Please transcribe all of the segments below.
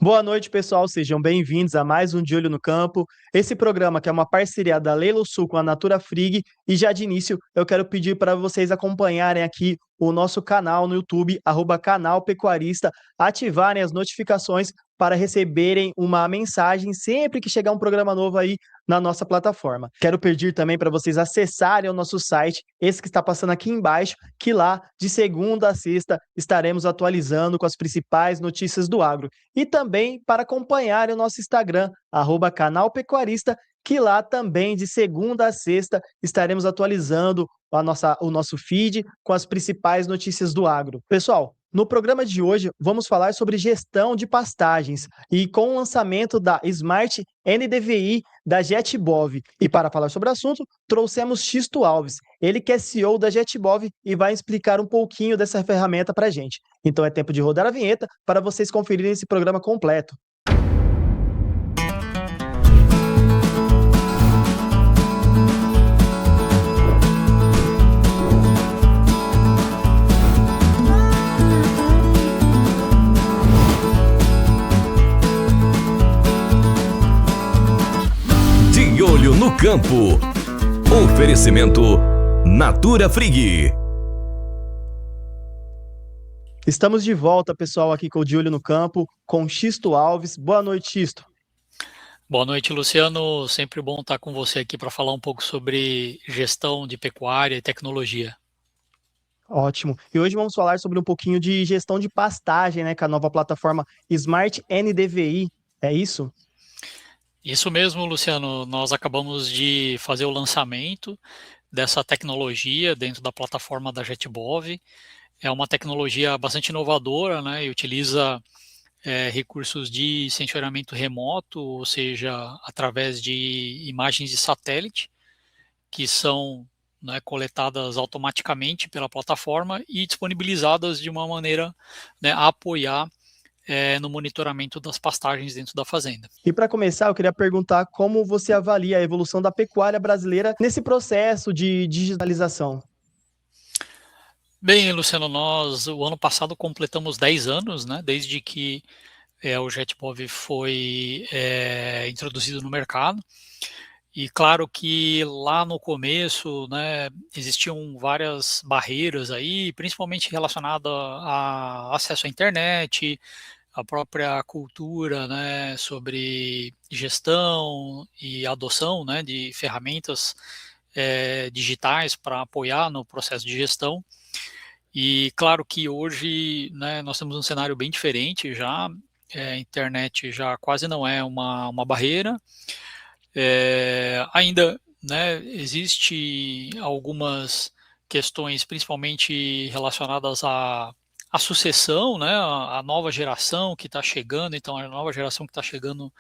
Boa noite, pessoal. Sejam bem-vindos a mais um De Olho no Campo. Esse programa que é uma parceria da Leilo Sul com a Natura Frig. E já de início, eu quero pedir para vocês acompanharem aqui o nosso canal no YouTube, @canal Pecuarista, ativarem as notificações para receberem uma mensagem sempre que chegar um programa novo aí na nossa plataforma. Quero pedir também para vocês acessarem o nosso site, esse que está passando aqui embaixo, que lá, de segunda a sexta, estaremos atualizando com as principais notícias do agro. E também para acompanhar o nosso Instagram, @canal Pecuarista, que lá também de segunda a sexta estaremos atualizando o nosso feed com as principais notícias do agro. Pessoal, no programa de hoje vamos falar sobre gestão de pastagens e com o lançamento da Smart NDVI da JetBov. E para falar sobre o assunto, trouxemos Xisto Alves, ele que é CEO da JetBov e vai explicar um pouquinho dessa ferramenta para a gente. Então é tempo de rodar a vinheta para vocês conferirem esse programa completo. De Olho no Campo. Oferecimento Natura Frig. Estamos de volta, pessoal, aqui com o De Olho no Campo, com Xisto Alves. Boa noite, Xisto. Boa noite, Luciano. Sempre bom estar com você aqui para falar um pouco sobre gestão de pecuária e tecnologia. Ótimo. E hoje vamos falar sobre um pouquinho de gestão de pastagem, né, com a nova plataforma Smart NDVI. É isso? Isso mesmo, Luciano. Nós acabamos de fazer o lançamento dessa tecnologia dentro da plataforma da JetBov. É uma tecnologia bastante inovadora, né, e utiliza recursos de sensoramento remoto, ou seja, através de imagens de satélite, que são, né, coletadas automaticamente pela plataforma e disponibilizadas de uma maneira, né, a apoiar no monitoramento das pastagens dentro da fazenda. E para começar, eu queria perguntar como você avalia a evolução da pecuária brasileira nesse processo de digitalização. Bem, Luciano, nós o ano passado completamos 10 anos, né, desde que o JetBov foi introduzido no mercado. E claro que lá no começo, né, existiam várias barreiras aí, principalmente relacionada a acesso à internet, a própria cultura, né, sobre gestão e adoção, né, de ferramentas digitais para apoiar no processo de gestão. E claro que hoje, né, nós temos um cenário bem diferente já, a internet já quase não é uma barreira, ainda, né, existe algumas questões, principalmente relacionadas à sucessão, né, a nova geração que está chegando, então a nova geração que está chegando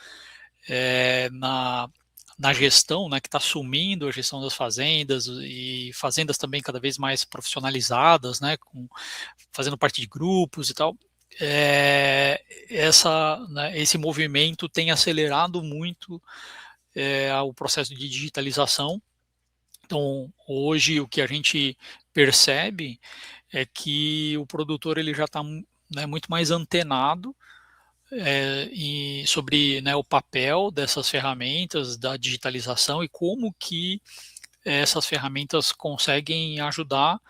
na gestão, né, que está assumindo a gestão das fazendas e fazendas também cada vez mais profissionalizadas, né, fazendo parte de grupos e tal. Esse movimento tem acelerado muito o processo de digitalização. Então, hoje o que a gente percebe é que o produtor ele já está, né, muito mais antenado sobre, né, o papel dessas ferramentas da digitalização e como que essas ferramentas conseguem ajudar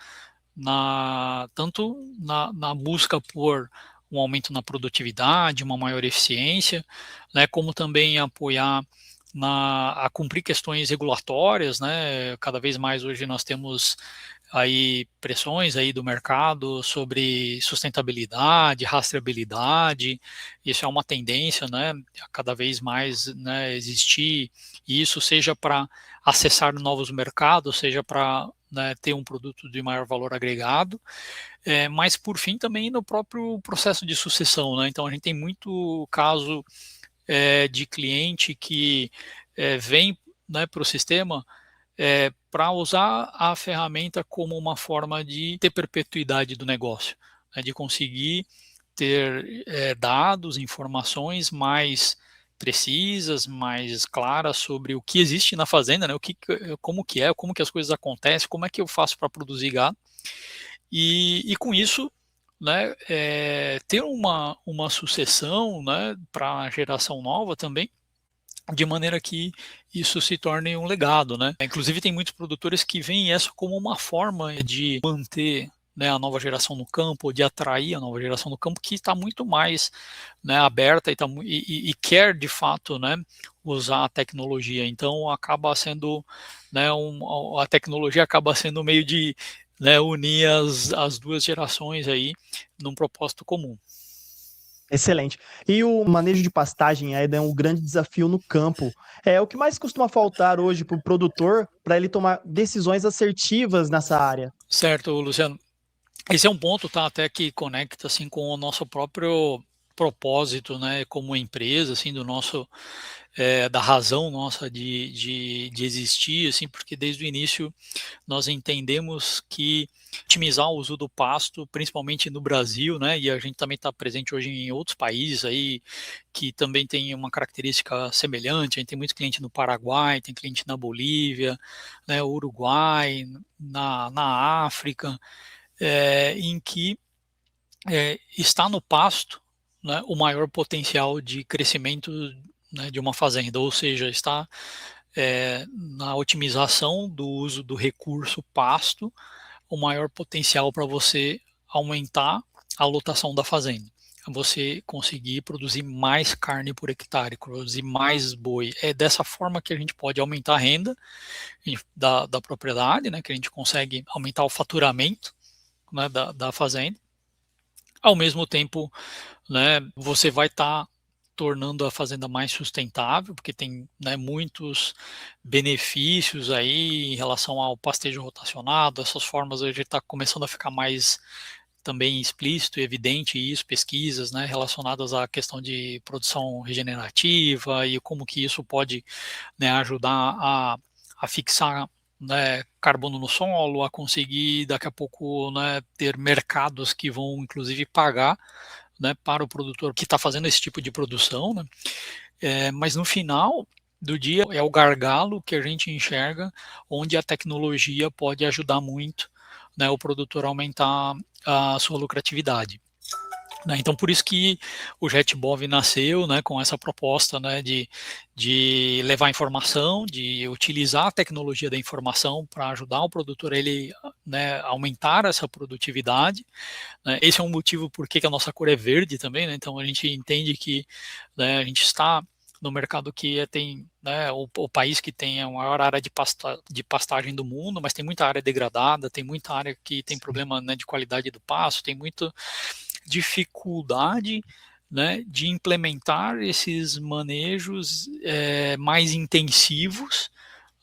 tanto na busca por um aumento na produtividade, uma maior eficiência, né, como também apoiar a cumprir questões regulatórias, né? Cada vez mais hoje nós temos aí pressões aí do mercado sobre sustentabilidade, rastreabilidade. Isso é uma tendência, né? A cada vez mais, né, existir isso, seja para acessar novos mercados, seja para, né, ter um produto de maior valor agregado, mas por fim também no próprio processo de sucessão, né? Então a gente tem muito caso de cliente que vem, né, para o sistema para usar a ferramenta como uma forma de ter perpetuidade do negócio, né, de conseguir ter dados, informações mais precisas, mais claras sobre o que existe na fazenda, né, como que as coisas acontecem, como é que eu faço para produzir gado, e com isso né, ter uma sucessão, né, para a geração nova também, de maneira que isso se torne um legado, né? Inclusive tem muitos produtores que veem essa como uma forma de manter, né, a nova geração no campo, de atrair a nova geração no campo, que está muito mais, né, aberta e quer de fato, né, usar a tecnologia. Então acaba sendo, né, a tecnologia acaba sendo meio de, né, unir as duas gerações aí num propósito comum. Excelente. E o manejo de pastagem ainda é um grande desafio no campo. É o que mais costuma faltar hoje para o produtor para ele tomar decisões assertivas nessa área. Certo, Luciano. Esse é um ponto, tá, até que conecta assim com o nosso próprio propósito, né, como empresa, assim, do nosso, da razão nossa de existir, assim, porque desde o início nós entendemos que otimizar o uso do pasto, principalmente no Brasil, né, e a gente também está presente hoje em outros países aí que também tem uma característica semelhante. A gente tem muitos clientes no Paraguai, tem cliente na Bolívia, né, Uruguai, na África, em que está no pasto, né, o maior potencial de crescimento, né, de uma fazenda, ou seja, está na otimização do uso do recurso pasto, o maior potencial para você aumentar a lotação da fazenda. Você conseguir produzir mais carne por hectare, produzir mais boi. É dessa forma que a gente pode aumentar a renda da propriedade, né, que a gente consegue aumentar o faturamento, né, da fazenda. Ao mesmo tempo, né, você vai estar tornando a fazenda mais sustentável, porque tem, né, muitos benefícios aí em relação ao pastejo rotacionado. Essas formas a gente está começando a ficar mais também explícito e evidente isso, pesquisas, né, relacionadas à questão de produção regenerativa e como que isso pode, né, ajudar a fixar, né, carbono no solo, a conseguir daqui a pouco, né, ter mercados que vão inclusive pagar, né, para o produtor que está fazendo esse tipo de produção, né? Mas no final do dia é o gargalo que a gente enxerga onde a tecnologia pode ajudar muito, né, o produtor a aumentar a sua lucratividade. Né? Então, por isso que o JetBov nasceu, né, com essa proposta, né, de levar informação, de utilizar a tecnologia da informação para ajudar o produtor a ele, né, aumentar essa produtividade. Né? Esse é um motivo por que a nossa cor é verde também, né? Então a gente entende que, né, a gente está no mercado que tem, né, o país que tem a maior área de pastagem do mundo, mas tem muita área degradada, tem muita área que tem problema, né, de qualidade do pasto, tem muita dificuldade, né, de implementar esses manejos mais intensivos,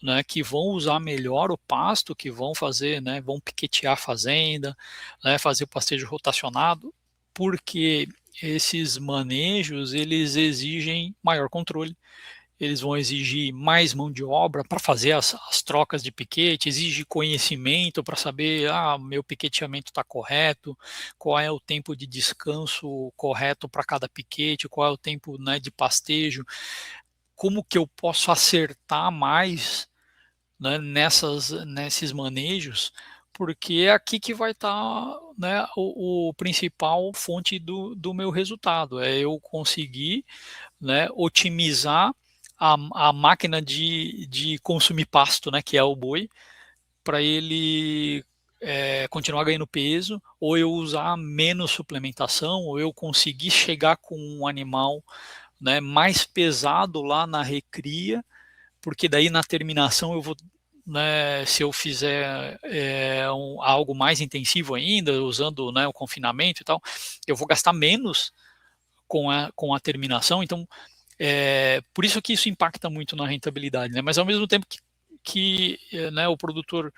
né, que vão usar melhor o pasto, que vão fazer, né, vão piquetear a fazenda, né, fazer o pastejo rotacionado, porque esses manejos eles exigem maior controle, eles vão exigir mais mão de obra para fazer as trocas de piquete, exige conhecimento para saber, meu piqueteamento está correto, qual é o tempo de descanso correto para cada piquete, qual é o tempo, né, de pastejo, como que eu posso acertar mais, né, nesses manejos, porque é aqui que vai estar, né, o principal fonte do meu resultado, é eu conseguir, né, otimizar a máquina de consumir pasto, né, que é o boi, para ele continuar ganhando peso, ou eu usar menos suplementação, ou eu conseguir chegar com um animal, né, mais pesado lá na recria, porque daí na terminação eu vou, né, se eu fizer algo mais intensivo ainda, usando, né, o confinamento e tal, eu vou gastar menos com a terminação. Então, por isso que isso impacta muito na rentabilidade, né? Mas ao mesmo tempo que né, o produtor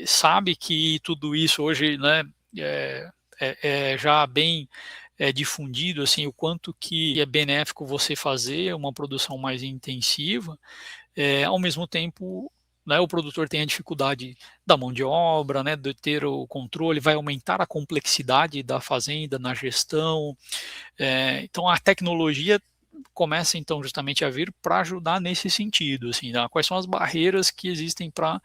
sabe que tudo isso hoje, né, é já bem difundido, assim, o quanto que é benéfico você fazer uma produção mais intensiva, ao mesmo tempo, né, o produtor tem a dificuldade da mão de obra, né, de ter o controle, vai aumentar a complexidade da fazenda na gestão. Então a tecnologia começa então justamente a vir para ajudar nesse sentido, assim, né? Quais são as barreiras que existem para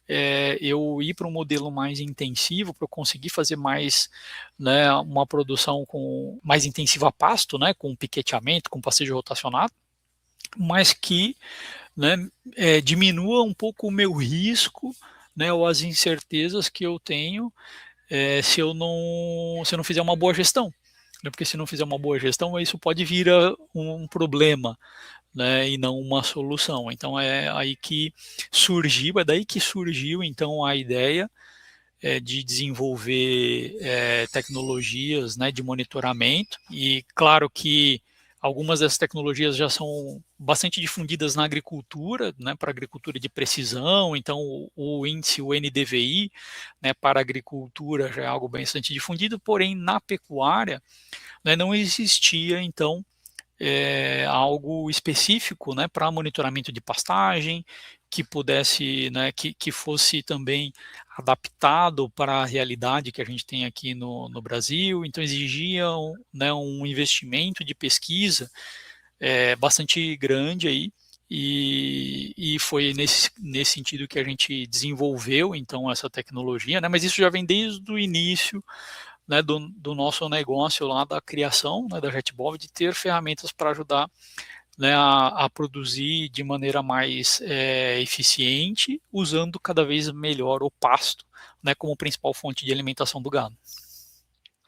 eu ir para um modelo mais intensivo, para eu conseguir fazer mais, né, uma produção mais intensiva a pasto, né, com piqueteamento, com pastejo rotacionado, mas que, né, diminua um pouco o meu risco, né, ou as incertezas que eu tenho se eu não fizer uma boa gestão. Né, porque se não fizer uma boa gestão, isso pode vir a um problema, né, e não uma solução. Então é daí que surgiu então a ideia de desenvolver tecnologias, né, de monitoramento. E claro que algumas dessas tecnologias já são bastante difundidas na agricultura, né, para agricultura de precisão. Então o índice, o NDVI, né, para a agricultura já é algo bastante difundido, porém na pecuária, né, não existia então algo específico, né, para monitoramento de pastagem, que pudesse, né, que fosse também adaptado para a realidade que a gente tem aqui no Brasil. Então exigia né, um investimento de pesquisa bastante grande aí, e foi nesse sentido que a gente desenvolveu então essa tecnologia, né, mas isso já vem desde o início, né, do nosso negócio lá da criação, né, da JetBov, de ter ferramentas para ajudar, né, a produzir de maneira mais eficiente, usando cada vez melhor o pasto, né, como principal fonte de alimentação do gado.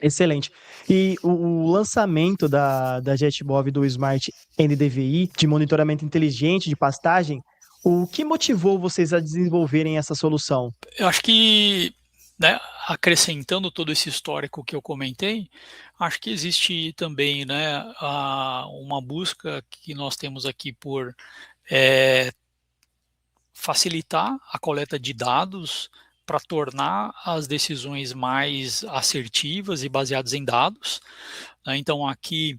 Excelente. E o lançamento da JetBov do Smart NDVI, de monitoramento inteligente de pastagem, o que motivou vocês a desenvolverem essa solução? Eu acho que, né, acrescentando todo esse histórico que eu comentei, acho que existe também, né, uma busca que nós temos aqui por facilitar a coleta de dados para tornar as decisões mais assertivas e baseadas em dados, né? Então aqui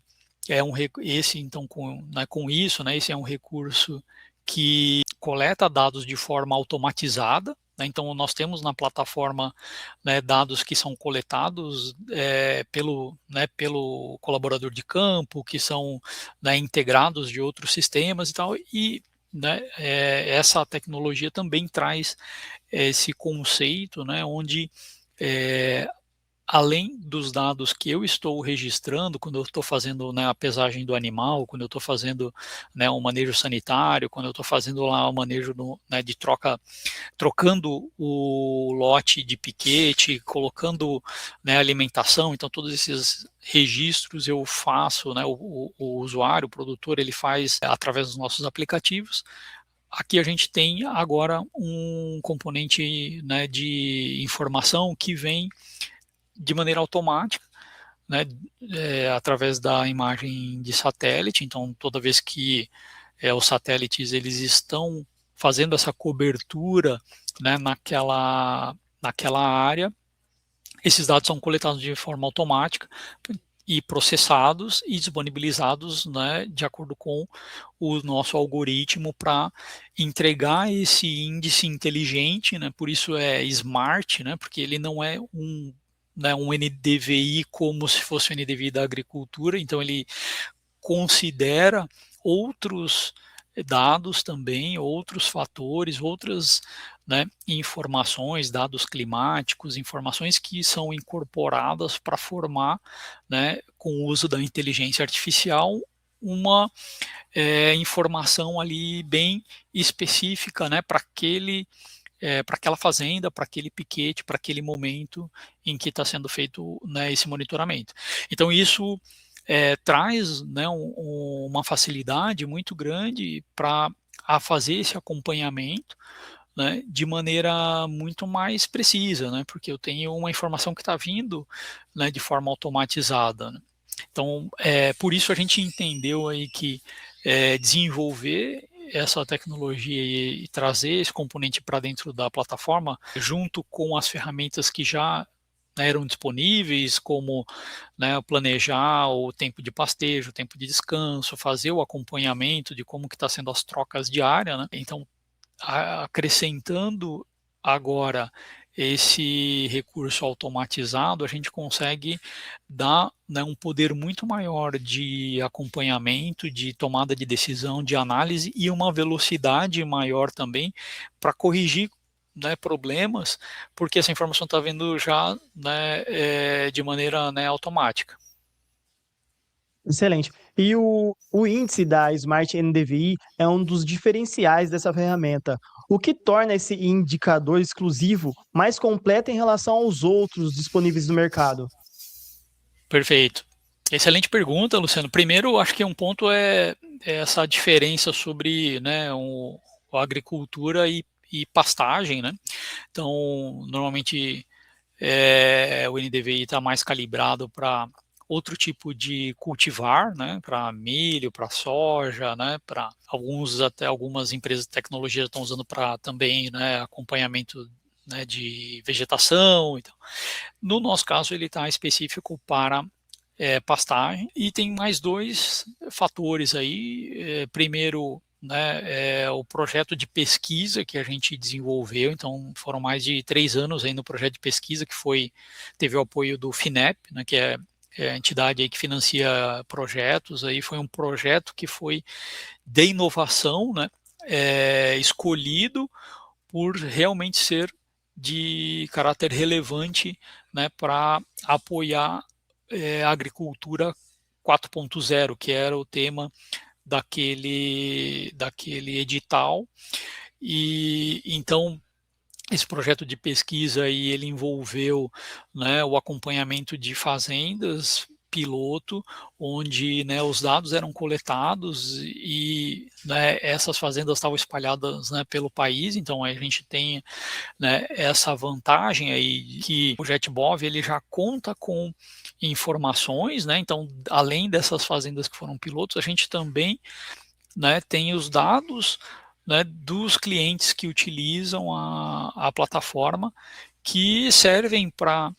esse então com isso, né, esse é um recurso que coleta dados de forma automatizada, né? Então nós temos na plataforma, né, dados que são coletados pelo colaborador de campo, que são, né, integrados de outros sistemas e tal, e, né, essa tecnologia também traz esse conceito, né, onde além dos dados que eu estou registrando quando eu estou fazendo, né, a pesagem do animal, quando eu estou fazendo, né, um manejo sanitário, quando eu estou fazendo lá o manejo né, de trocando o lote de piquete, colocando, né, alimentação, então todos esses registros eu faço, né, o usuário, o produtor, ele faz através dos nossos aplicativos. Aqui a gente tem agora um componente, né, de informação que vem de maneira automática, né, através da imagem de satélite. Então, toda vez que os satélites eles estão fazendo essa cobertura, né, naquela área, esses dados são coletados de forma automática e processados e disponibilizados, né, de acordo com o nosso algoritmo para entregar esse índice inteligente, né, por isso é smart, né, porque ele não é um NDVI como se fosse o NDVI da agricultura, então ele considera outros dados também, outros fatores, outras, né, informações, dados climáticos, informações que são incorporadas para formar, né, com o uso da inteligência artificial, uma informação ali bem específica, né, para aquela fazenda, para aquele piquete, para aquele momento em que está sendo feito, né, esse monitoramento. Então isso traz, né, uma facilidade muito grande para fazer esse acompanhamento, né, de maneira muito mais precisa, né, porque eu tenho uma informação que está vindo, né, de forma automatizada, né. Então, por isso a gente entendeu aí que desenvolver essa tecnologia e trazer esse componente para dentro da plataforma, junto com as ferramentas que já, né, eram disponíveis, como, né, planejar o tempo de pastejo, o tempo de descanso, fazer o acompanhamento de como que está sendo as trocas diárias, né? Então, acrescentando agora esse recurso automatizado, a gente consegue dar, né, um poder muito maior de acompanhamento, de tomada de decisão, de análise e uma velocidade maior também para corrigir, né, problemas, porque essa informação está vindo já, né, de maneira, né, automática. Excelente. E o índice da Smart NDVI é um dos diferenciais dessa ferramenta, o que torna esse indicador exclusivo mais completo em relação aos outros disponíveis no mercado. Perfeito. Excelente pergunta, Luciano. Primeiro, acho que um ponto é essa diferença sobre, né, a agricultura e pastagem, né? Então, normalmente o NDVI está mais calibrado para outro tipo de cultivar, né, para milho, para soja, né, para até algumas empresas de tecnologia estão usando para também, né, acompanhamento, né, de vegetação. Então, no nosso caso, ele está específico para pastagem, e tem mais dois fatores aí. Primeiro, né, o projeto de pesquisa que a gente desenvolveu. Então foram mais de 3 anos aí no projeto de pesquisa, que teve o apoio do FINEP, né, que é a entidade aí que financia projetos. Aí foi um projeto que foi de inovação, né, escolhido por realmente ser de caráter relevante, né, para apoiar a agricultura 4.0, que era o tema daquele edital. E então esse projeto de pesquisa aí, ele envolveu, né, o acompanhamento de fazendas piloto, onde, né, os dados eram coletados e, né, essas fazendas estavam espalhadas, né, pelo país. Então a gente tem, né, essa vantagem aí, que o JetBov ele já conta com informações, né? Então, além dessas fazendas que foram pilotos, a gente também, né, tem os dados, né, dos clientes que utilizam a plataforma, que servem para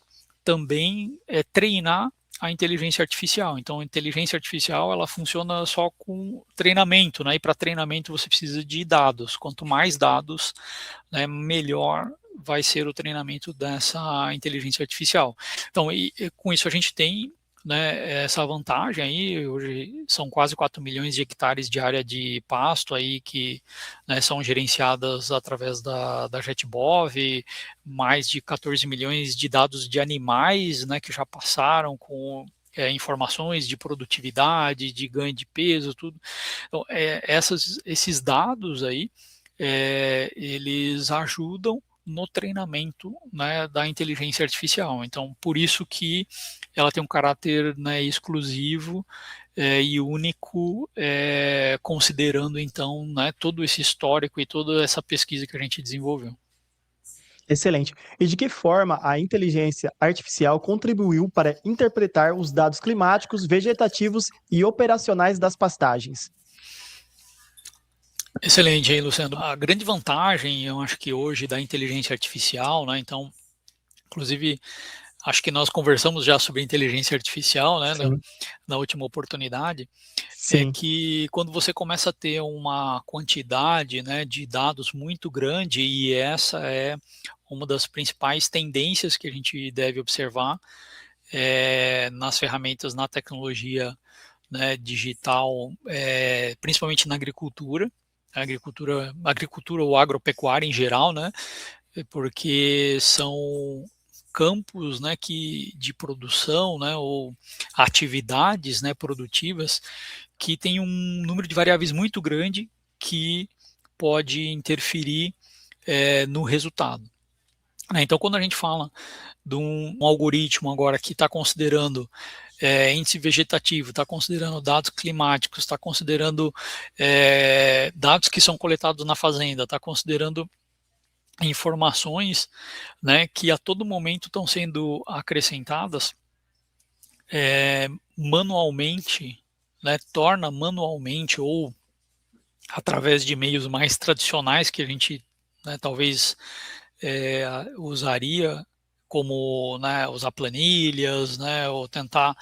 também treinar a inteligência artificial. Então, a inteligência artificial, ela funciona só com treinamento, né? E para treinamento você precisa de dados. Quanto mais dados, né, melhor vai ser o treinamento dessa inteligência artificial. Então, com isso a gente tem, né, essa vantagem aí. Hoje são quase 4 milhões de hectares de área de pasto aí que, né, são gerenciadas através da JetBov, mais de 14 milhões de dados de animais, né, que já passaram com informações de produtividade, de ganho de peso, tudo. Então, esses dados aí, eles ajudam no treinamento, né, da inteligência artificial. Então, por isso que ela tem um caráter, né, exclusivo e único, considerando, então, né, todo esse histórico e toda essa pesquisa que a gente desenvolveu. Excelente. E de que forma a inteligência artificial contribuiu para interpretar os dados climáticos, vegetativos e operacionais das pastagens? Excelente aí, Luciano. A grande vantagem, eu acho que hoje, da inteligência artificial, né, então, inclusive, acho que nós conversamos já sobre inteligência artificial, né, Sim, na última oportunidade, é sim, que quando você começa a ter uma quantidade, né, de dados muito grande, e essa é uma das principais tendências que a gente deve observar nas ferramentas, na tecnologia, né, digital, principalmente na agricultura, agricultura ou agropecuária em geral, né, porque são campos, né, de produção, né, ou atividades, né, produtivas, que tem um número de variáveis muito grande que pode interferir no resultado. Então, quando a gente fala de um algoritmo agora que está considerando índice vegetativo, está considerando dados climáticos, está considerando dados que são coletados na fazenda, está considerando informações, né, que a todo momento estão sendo acrescentadas manualmente, né, torna manualmente ou através de meios mais tradicionais que a gente, né, talvez usaria, como, né, usar planilhas, né, ou tentar,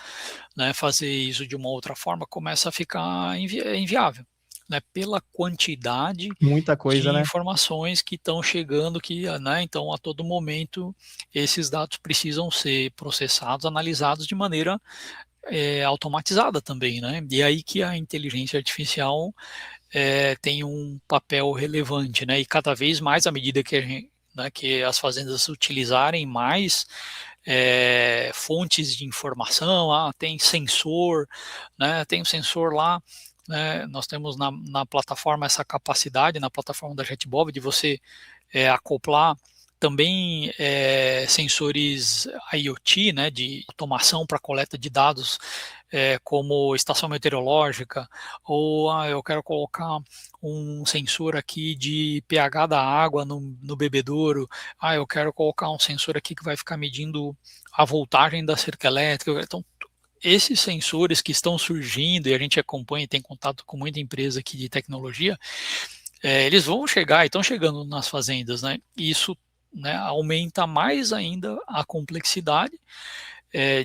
né, fazer isso de uma outra forma, começa a ficar inviável, né, pela quantidade muita coisa, de né? informações que estão chegando, né, então a todo momento esses dados precisam ser processados, analisados de maneira automatizada também, né? E aí que a inteligência artificial tem um papel relevante, né? E cada vez mais, à medida que a gente, né, que as fazendas utilizarem mais fontes de informação. Tem sensor, né, tem um sensor lá, né, nós temos na plataforma essa capacidade, na plataforma da JetBob, de você acoplar também sensores IoT, né, de automação para coleta de dados, como estação meteorológica, ou eu quero colocar um sensor aqui de pH da água no bebedouro, eu quero colocar um sensor aqui que vai ficar medindo a voltagem da cerca elétrica. Então, esses sensores que estão surgindo, e a gente acompanha e tem contato com muita empresa aqui de tecnologia, eles vão chegar e estão chegando nas fazendas, né? E isso, né, aumenta mais ainda a complexidade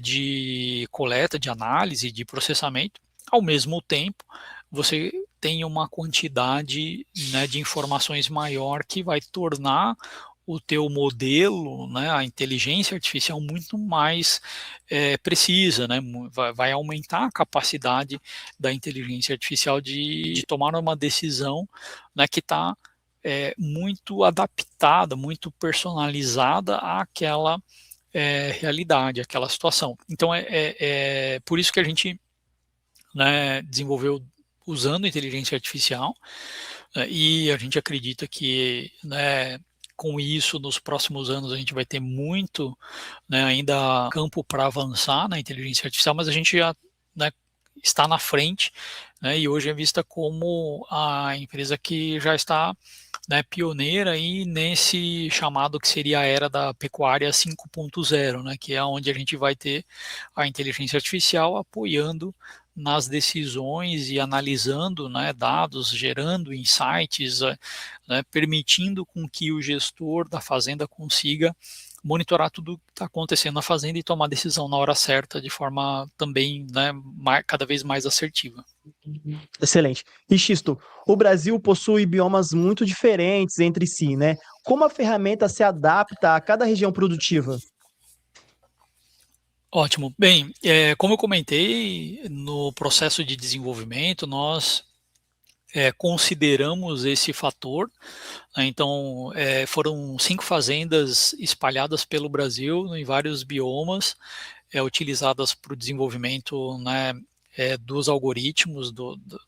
de coleta, de análise, de processamento. Ao mesmo tempo, você tem uma quantidade, né, de informações maior que vai tornar o teu modelo, né, a inteligência artificial muito mais precisa, né, vai aumentar a capacidade da inteligência artificial de tomar uma decisão, né, que está muito adaptada, muito personalizada àquela realidade, àquela situação. Então é por isso que a gente, né, desenvolveu usando inteligência artificial, e a gente acredita que, né, com isso, nos próximos anos, a gente vai ter muito, né, ainda campo para avançar na inteligência artificial, mas a gente já, né, está na frente, né, e hoje é vista como a empresa que já está, né, pioneira aí nesse chamado que seria a era da pecuária 5.0, né, que é onde a gente vai ter a inteligência artificial apoiando nas decisões e analisando, né, dados, gerando insights, né, permitindo com que o gestor da fazenda consiga monitorar tudo que está acontecendo na fazenda e tomar decisão na hora certa, de forma também, né, cada vez mais assertiva. Excelente. E Xisto, o Brasil possui biomas muito diferentes entre si, né? Como a ferramenta se adapta a cada região produtiva? Ótimo. Bem, como eu comentei, no processo de desenvolvimento, nós consideramos esse fator, né? Então, foram 5 fazendas espalhadas pelo Brasil, em vários biomas, utilizadas para o desenvolvimento, né, dos algoritmos,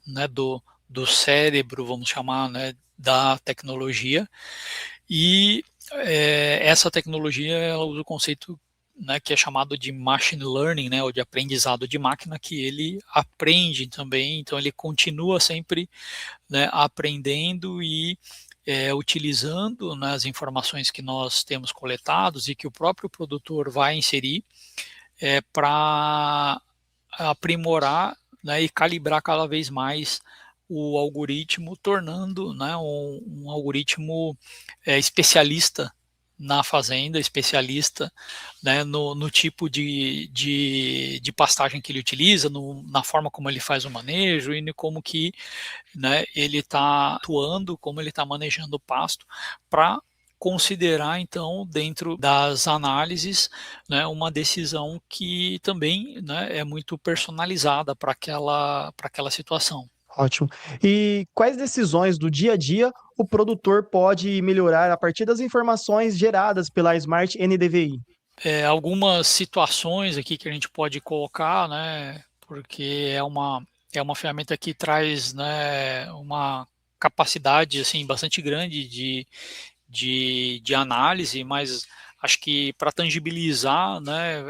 né, do cérebro, vamos chamar, né, da tecnologia. E essa tecnologia, ela usa o conceito, né, que é chamado de machine learning, né, ou de aprendizado de máquina, que ele aprende também, então ele continua sempre, né, aprendendo e utilizando, né, as informações que nós temos coletados e que o próprio produtor vai inserir para aprimorar, né, e calibrar cada vez mais o algoritmo, tornando, né, um algoritmo especialista na fazenda, especialista, né, no tipo de pastagem que ele utiliza, na forma como ele faz o manejo e como que, né, ele está atuando, como ele está manejando o pasto, para considerar, então, dentro das análises, né, uma decisão que também, né, é muito personalizada para aquela situação. Ótimo. E quais decisões do dia a dia o produtor pode melhorar a partir das informações geradas pela Smart NDVI? Algumas situações aqui que a gente pode colocar, né, porque é uma ferramenta que traz, né, uma capacidade assim bastante grande de análise, mas acho que para tangibilizar, né,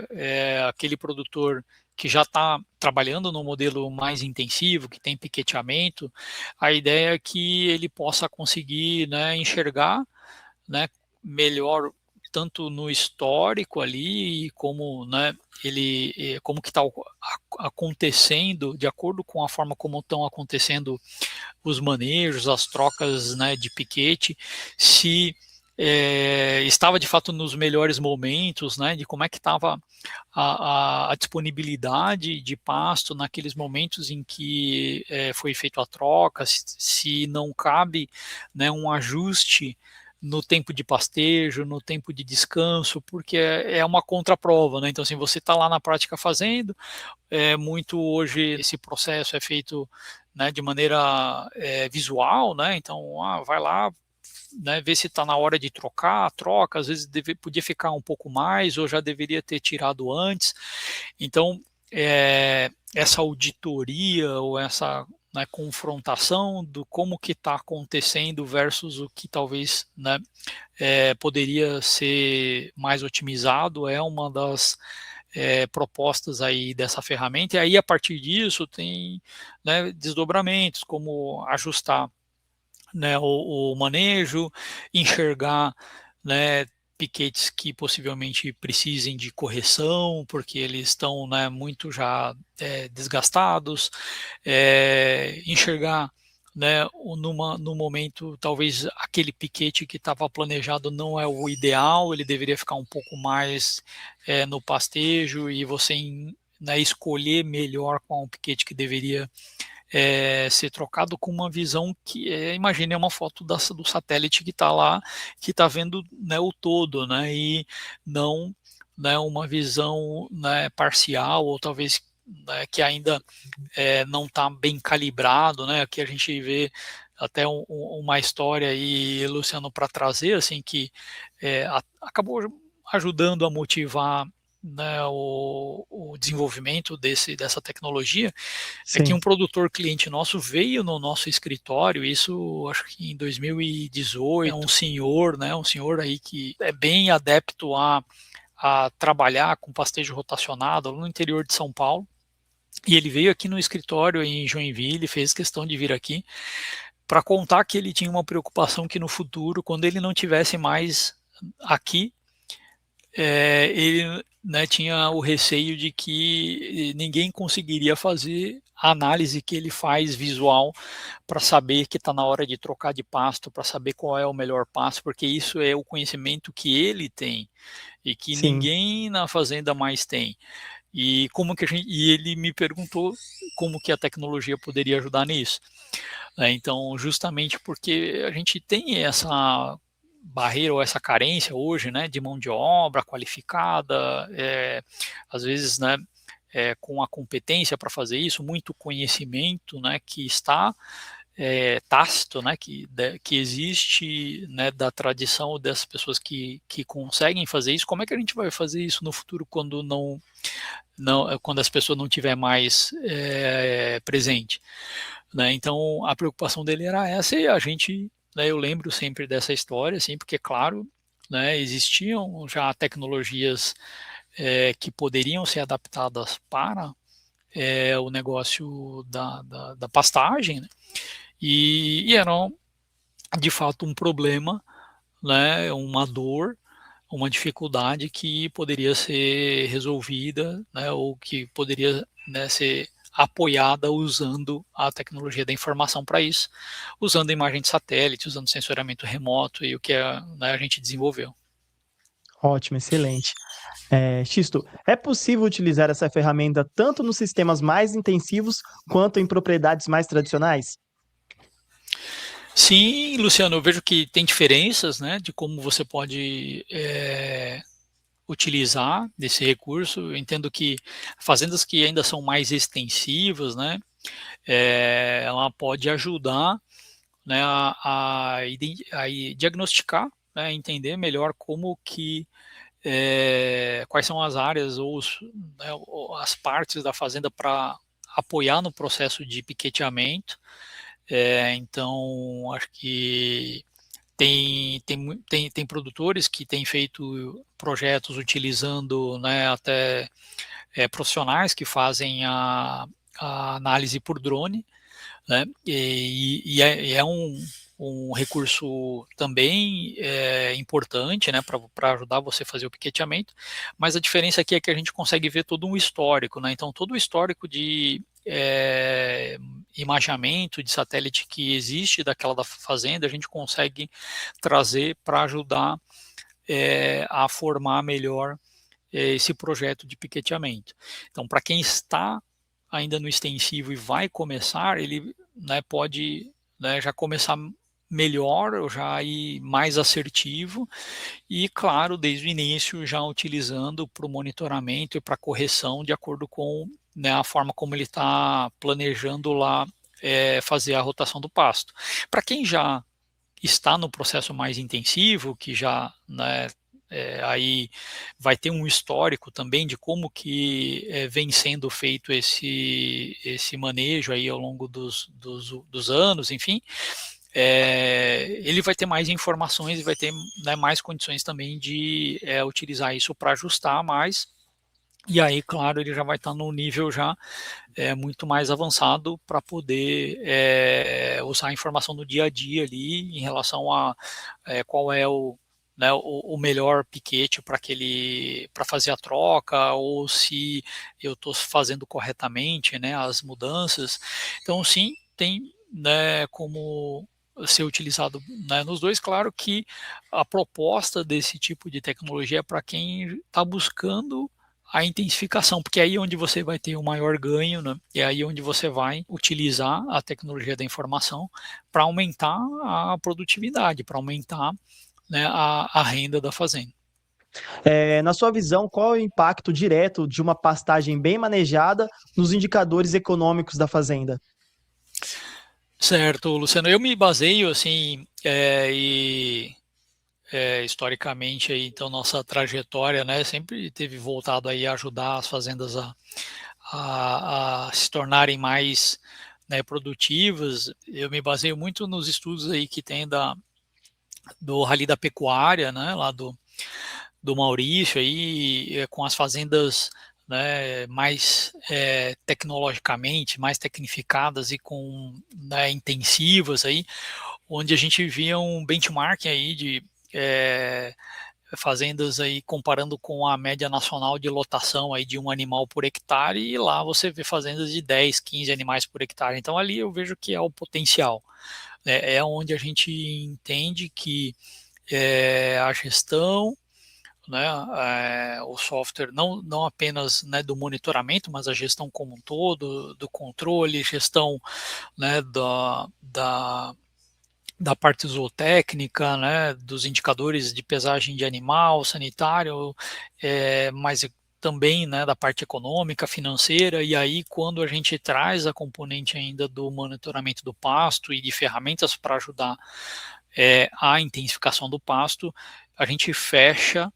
aquele produtor que já está trabalhando no modelo mais intensivo, que tem piqueteamento, a ideia é que ele possa conseguir, né, enxergar, né, melhor tanto no histórico ali, como, né, como que está acontecendo, de acordo com a forma como estão acontecendo os manejos, as trocas, né, de piquete, se estava de fato nos melhores momentos, né, de como é que estava a disponibilidade de pasto naqueles momentos em que foi feita a troca, se não cabe, né, um ajuste no tempo de pastejo, no tempo de descanso, porque é uma contraprova, né? Então, assim, você está lá na prática fazendo, muito hoje esse processo é feito, né, de maneira visual, né? Então, vai lá, né, ver se está na hora de trocar, troca, às vezes podia ficar um pouco mais, ou já deveria ter tirado antes. Então, essa auditoria, ou essa, né, confrontação do como que está acontecendo versus o que talvez, né, poderia ser mais otimizado, é uma das propostas aí dessa ferramenta. E aí, a partir disso, tem, né, desdobramentos, como ajustar, né, o manejo, enxergar, né, piquetes que possivelmente precisem de correção, porque eles estão, né, muito já desgastados, enxergar, né, no momento, talvez aquele piquete que estava planejado não é o ideal, ele deveria ficar um pouco mais no pastejo, e você, né, escolher melhor qual um piquete que deveria ser trocado, com uma visão que imagine uma foto do satélite que está lá, que está vendo, né, o todo, né, e não, né, uma visão, né, parcial, ou talvez, né, que ainda não está bem calibrado, né. Aqui a gente vê até uma história aí, Luciano, para trazer, assim, que acabou ajudando a motivar, né, o desenvolvimento dessa tecnologia. É que um Sim, produtor cliente nosso veio no nosso escritório, isso acho que em 2018, é um senhor, né, um senhor aí que é bem adepto a trabalhar com pastejo rotacionado no interior de São Paulo, e ele veio aqui no escritório em Joinville, fez questão de vir aqui para contar que ele tinha uma preocupação que no futuro, quando ele não tivesse mais aqui, ele, né, tinha o receio de que ninguém conseguiria fazer a análise que ele faz visual para saber que está na hora de trocar de pasto, para saber qual é o melhor pasto, porque isso é o conhecimento que ele tem e que sim. ninguém na fazenda mais tem. E como que e ele me perguntou como que a tecnologia poderia ajudar nisso. Então, justamente porque a gente tem essa barreira, ou essa carência hoje, né, de mão de obra qualificada, às vezes, né, com a competência para fazer isso, muito conhecimento, né, que está tácito, né, que existe, né, da tradição dessas pessoas que conseguem fazer isso. Como é que a gente vai fazer isso no futuro, quando quando as pessoas não tiver mais presente, né? Então, a preocupação dele era essa, e a gente, né, eu lembro sempre dessa história, assim, porque, claro, né, existiam já tecnologias que poderiam ser adaptadas para o negócio da pastagem, né, e eram, de fato, um problema, né, uma dor, uma dificuldade que poderia ser resolvida, né, ou que poderia, né, ser apoiada usando a tecnologia da informação para isso, usando imagem de satélite, usando sensoramento remoto, e o que né, a gente desenvolveu. Ótimo, excelente. Xisto, é possível utilizar essa ferramenta tanto nos sistemas mais intensivos quanto em propriedades mais tradicionais? Sim, Luciano, eu vejo que tem diferenças, né, de como você pode utilizar desse recurso. Eu entendo que fazendas que ainda são mais extensivas, né, ela pode ajudar, né, a diagnosticar, né, entender melhor como que quais são as áreas, né, ou as partes da fazenda para apoiar no processo de piqueteamento. Então, acho que tem produtores que têm feito projetos utilizando, né, até profissionais que fazem a análise por drone, né, e é um recurso também importante, né, para ajudar você a fazer o piqueteamento, mas a diferença aqui é que a gente consegue ver todo um histórico, né, então todo o histórico de imageamento de satélite que existe daquela da fazenda, a gente consegue trazer para ajudar a formar melhor esse projeto de piqueteamento. Então, para quem está ainda no extensivo e vai começar, ele, né, pode, né, já começar melhor, ou já ir mais assertivo, e claro, desde o início já utilizando para o monitoramento e para correção de acordo com, né, a forma como ele está planejando lá fazer a rotação do pasto. Para quem já está no processo mais intensivo, que já, né, aí vai ter um histórico também de como que vem sendo feito esse manejo aí ao longo dos anos, enfim, ele vai ter mais informações e vai ter, né, mais condições também de utilizar isso para ajustar mais. E aí, claro, ele já vai estar num nível já muito mais avançado para poder usar a informação do dia a dia ali em relação a qual é né, o melhor piquete para fazer a troca, ou se eu estou fazendo corretamente, né, as mudanças. Então, sim, tem, né, como ser utilizado, né, nos dois. Claro que a proposta desse tipo de tecnologia é para quem está buscando a intensificação, porque é aí onde você vai ter o maior ganho, né? É aí onde você vai utilizar a tecnologia da informação para aumentar a produtividade, para aumentar, né, a renda da fazenda. Na sua visão, qual é o impacto direto de uma pastagem bem manejada nos indicadores econômicos da fazenda? Certo, Luciano. Eu me baseio assim historicamente aí, então nossa trajetória, né, sempre teve voltado aí a ajudar as fazendas a se tornarem mais, né, produtivas. Eu me baseio muito nos estudos aí que tem do Rally da Pecuária, né, lá do Maurício aí, com as fazendas, né, mais tecnologicamente, mais tecnificadas e com, né, intensivas aí, onde a gente via um benchmark aí de fazendas aí comparando com a média nacional de lotação aí de um animal por hectare, e lá você vê fazendas de 10, 15 animais por hectare. Então ali eu vejo que é o potencial. É onde a gente entende que a gestão, né, o software não apenas, né, do monitoramento, mas a gestão como um todo, do controle, gestão, né, da parte zootécnica, né, dos indicadores de pesagem de animal, sanitário, mas também, né, da parte econômica, financeira. E aí quando a gente traz a componente ainda do monitoramento do pasto e de ferramentas para ajudar a intensificação do pasto, a gente fecha,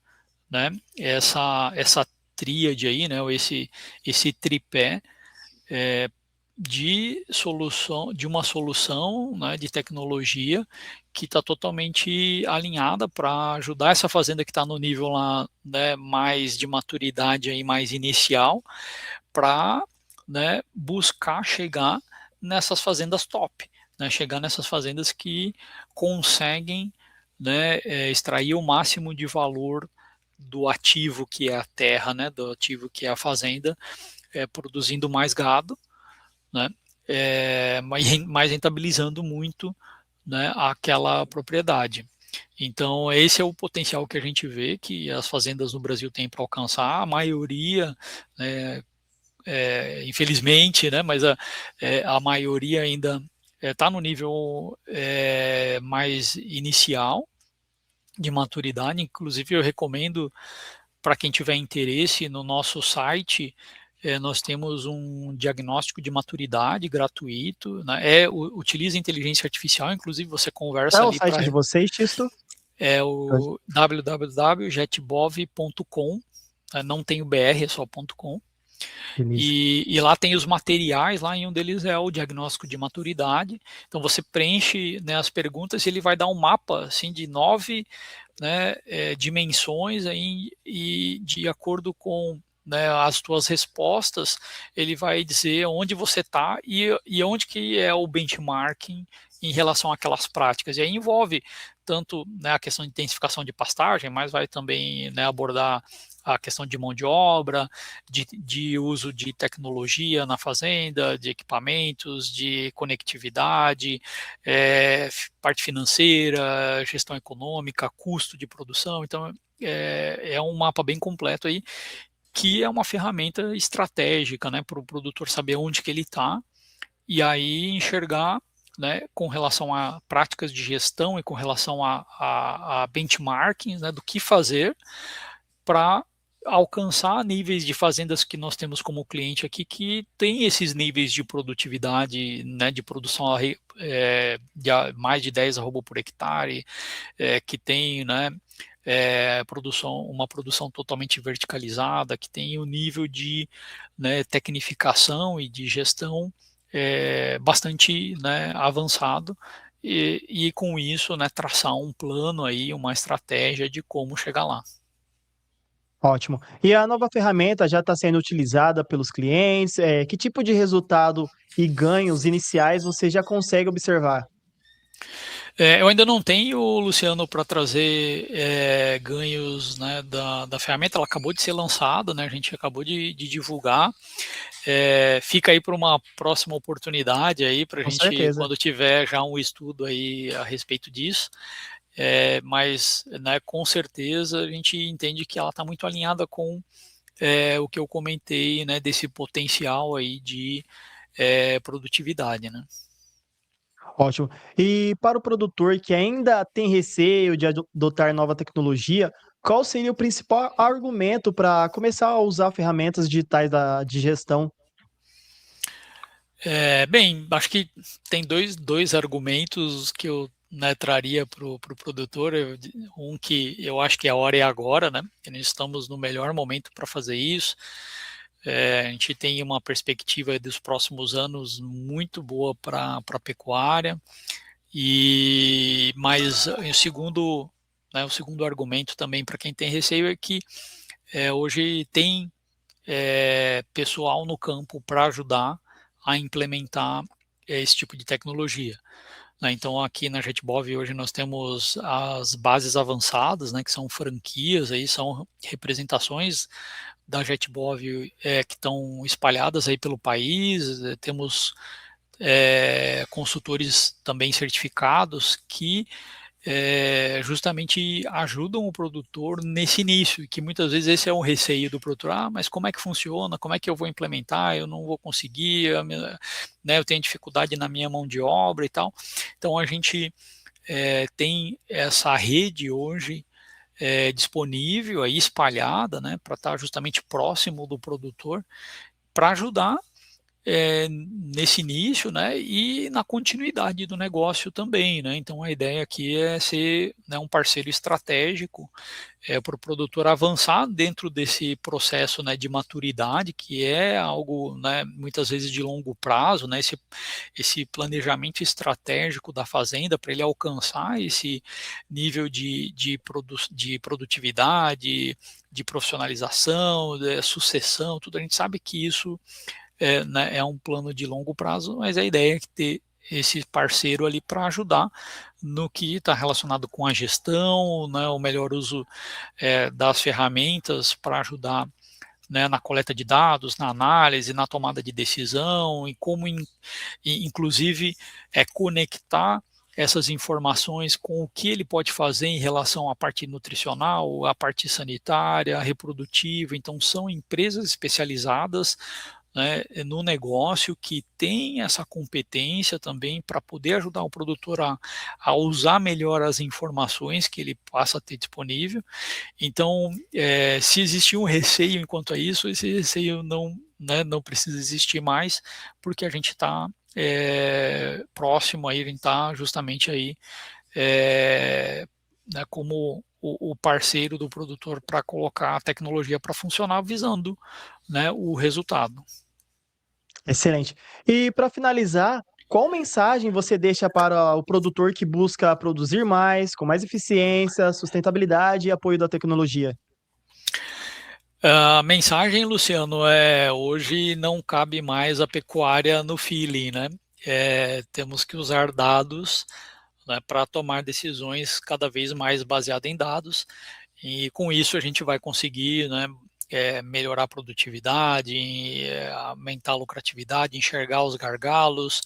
né, essa tríade aí, né, ou esse tripé de uma solução, né, de tecnologia que está totalmente alinhada para ajudar essa fazenda que está no nível lá, né, mais de maturidade aí, mais inicial, para, né, buscar chegar nessas fazendas top, né, chegar nessas fazendas que conseguem, né, extrair o máximo de valor do ativo que é a terra, né, do ativo que é a fazenda, produzindo mais gado, né, mas rentabilizando muito, né, aquela propriedade. Então, esse é o potencial que a gente vê que as fazendas no Brasil têm para alcançar. A maioria, né, infelizmente, né, mas a maioria ainda está no nível mais inicial de maturidade. Inclusive, eu recomendo para quem tiver interesse, no nosso site nós temos um diagnóstico de maturidade gratuito, né? Utiliza inteligência artificial, inclusive você Qual conversa é o ali site para de vocês, Tisto? o www.jetbov.com, não tem o BR, é só .com. Beleza. E lá tem os materiais, lá em um deles é o diagnóstico de maturidade. Então você preenche, né, as perguntas e ele vai dar um mapa assim, de 9, né, dimensões aí, e de acordo com, né, as tuas respostas, ele vai dizer onde você está e onde que é o benchmarking em relação àquelas práticas. E aí envolve tanto, né, a questão de intensificação de pastagem, mas vai também, né, abordar a questão de mão de obra, de uso de tecnologia na fazenda, de equipamentos, de conectividade, parte financeira, gestão econômica, custo de produção. Então, é um mapa bem completo aí, que é uma ferramenta estratégica, né, para o produtor saber onde que ele está e aí enxergar, né, com relação a práticas de gestão e com relação a benchmarking, né, do que fazer para alcançar níveis de fazendas que nós temos como cliente aqui, que tem esses níveis de produtividade, né, de produção de mais de 10 arroba por hectare, que tem, né, uma produção totalmente verticalizada, que tem um nível de, né, tecnificação e de gestão bastante, né, avançado, e com isso, né, traçar um plano aí, uma estratégia de como chegar lá. Ótimo. E a nova ferramenta já está sendo utilizada pelos clientes? Que tipo de resultado e ganhos iniciais você já consegue observar? Eu ainda não tenho, Luciano, para trazer ganhos, né, da ferramenta. Ela acabou de ser lançada, né, a gente acabou de divulgar. Fica aí para uma próxima oportunidade aí, para a Com gente, certeza. quando tiver já um estudo aí a respeito disso. Mas, né, com certeza a gente entende que ela está muito alinhada com o que eu comentei, né, desse potencial aí de produtividade, né? Ótimo. E para o produtor que ainda tem receio de adotar nova tecnologia, qual seria o principal argumento para começar a usar ferramentas digitais de gestão? Bem, acho que tem dois argumentos que eu, né, traria para o produtor. Um que eu acho que a hora é agora, né? Que nós estamos no melhor momento para fazer isso. A gente tem uma perspectiva dos próximos anos muito boa para a pecuária. Mas o segundo argumento também para quem tem receio é que hoje tem pessoal no campo para ajudar a implementar esse tipo de tecnologia, né? Então, aqui na JetBov hoje nós temos as bases avançadas, né, que são franquias, aí são representações da JetBov que estão espalhadas aí pelo país. Temos consultores também certificados que justamente ajudam o produtor nesse início, que muitas vezes esse é um receio do produtor. Mas como é que funciona? Como é que eu vou implementar? Eu não vou conseguir, né, eu tenho dificuldade na minha mão de obra e tal. Então a gente tem essa rede hoje disponível, aí espalhada, né, para estar justamente próximo do produtor, para ajudar nesse início, né, e na continuidade do negócio também, né? Então a ideia aqui é ser, né, um parceiro estratégico para o produtor avançar dentro desse processo, né, de maturidade, que é algo, né, muitas vezes de longo prazo, né, esse planejamento estratégico da fazenda para ele alcançar esse nível de produtividade, de profissionalização, de sucessão, tudo. A gente sabe que isso né, é um plano de longo prazo, mas a ideia é ter esse parceiro ali para ajudar no que está relacionado com a gestão, né, o melhor uso das ferramentas para ajudar, né, na coleta de dados, na análise, na tomada de decisão, e como, inclusive, conectar essas informações com o que ele pode fazer em relação à parte nutricional, à parte sanitária, reprodutiva. Então, são empresas especializadas, né, no negócio, que tem essa competência também para poder ajudar o produtor a usar melhor as informações que ele passa a ter disponível. Então, se existir um receio enquanto a isso, esse receio não, né, não precisa existir mais, porque a gente está próximo aí, a gente está justamente aí né, como o parceiro do produtor para colocar a tecnologia para funcionar, visando, né, o resultado. Excelente. E para finalizar, qual mensagem você deixa para o produtor que busca produzir mais, com mais eficiência, sustentabilidade e apoio da tecnologia? A mensagem, Luciano, hoje não cabe mais a pecuária no feeling, né? Temos que usar dados, né, para tomar decisões cada vez mais baseadas em dados, e com isso a gente vai conseguir, né, melhorar a produtividade, aumentar a lucratividade, enxergar os gargalos,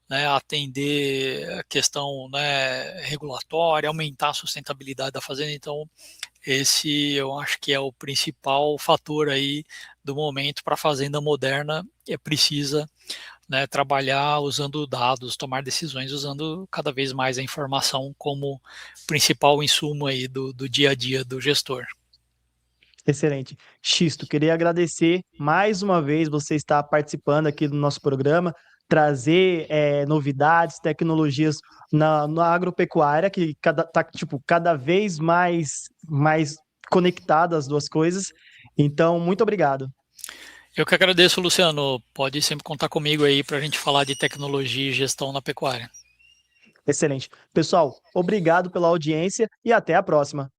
né, atender a questão, né, regulatória, aumentar a sustentabilidade da fazenda. Então, esse eu acho que é o principal fator aí do momento para a fazenda moderna, precisa, né, trabalhar usando dados, tomar decisões usando cada vez mais a informação como principal insumo aí do dia a dia do gestor. Excelente. Xisto, queria agradecer mais uma vez você estar participando aqui do nosso programa, trazer novidades, tecnologias na agropecuária, que tá, tipo, cada vez mais conectada as duas coisas. Então, muito obrigado. Eu que agradeço, Luciano. Pode sempre contar comigo aí para a gente falar de tecnologia e gestão na pecuária. Excelente. Pessoal, obrigado pela audiência e até a próxima.